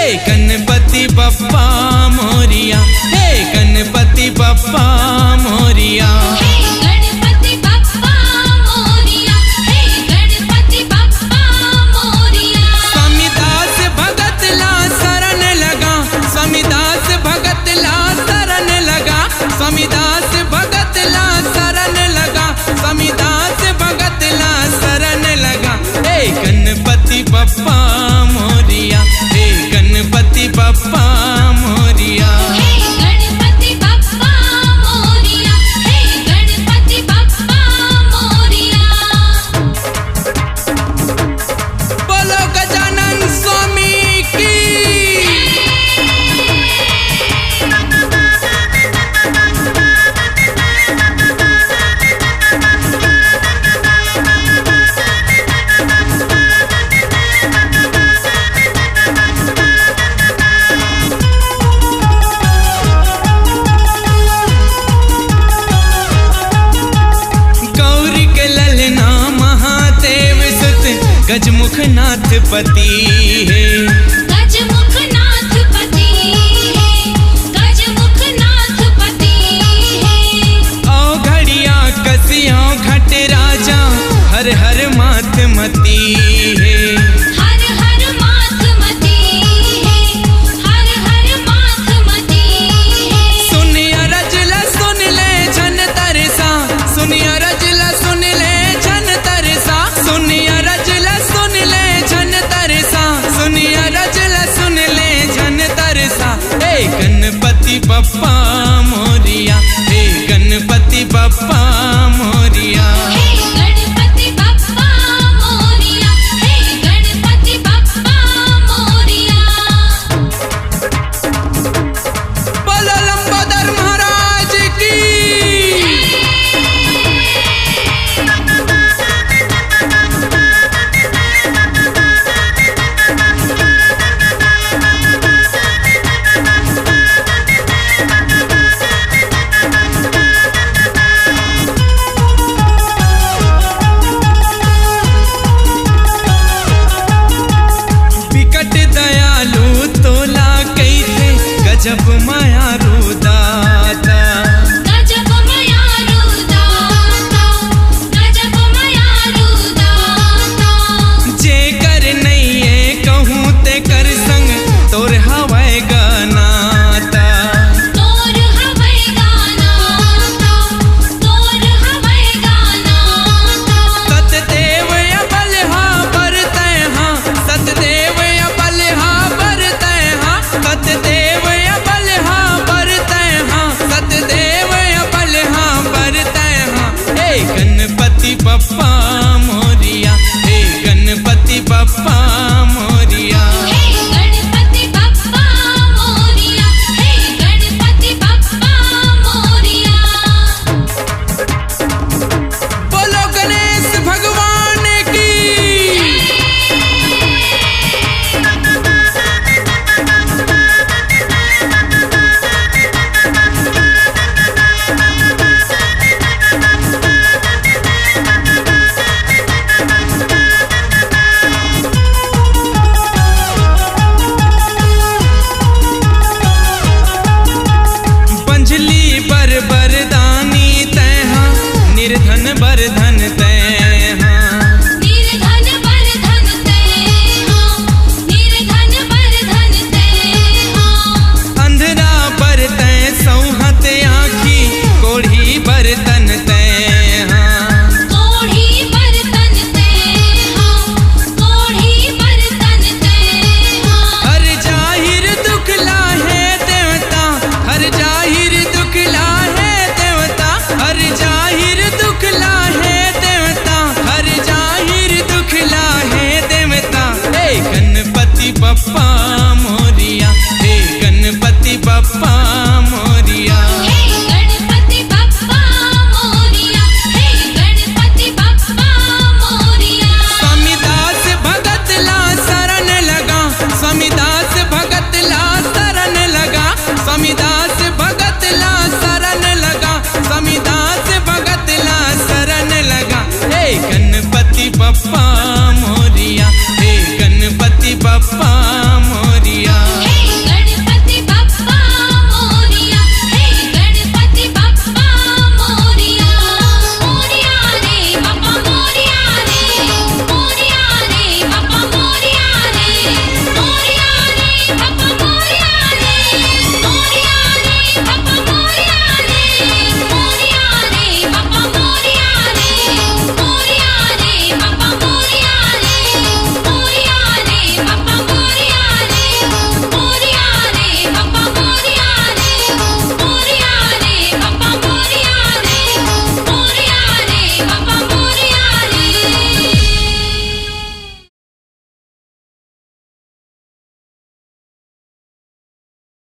गणपति बप्पा मोरिया, हे गणपति बप्पा मोरिया। गणपति बप्पा मोरिया, हे गणपति बप्पा मोरिया। स्वामी दास भगत ला शरण लगा, स्वामी दास भगत ला शरण लगा, स्वामी दास भगत ला शरण लगा, स्वामी दास भगत ला शरण लगा। हे गणपति बप्पा मोरिया, हे गणपति बप्पा मोरिया। गणपति बप्पा मोरिया, हे गणपति बप्पा मोरिया। बोलो गजानन स्वामी की। गौरी के ललना महादेव सुत गजमुख नाथ पति है।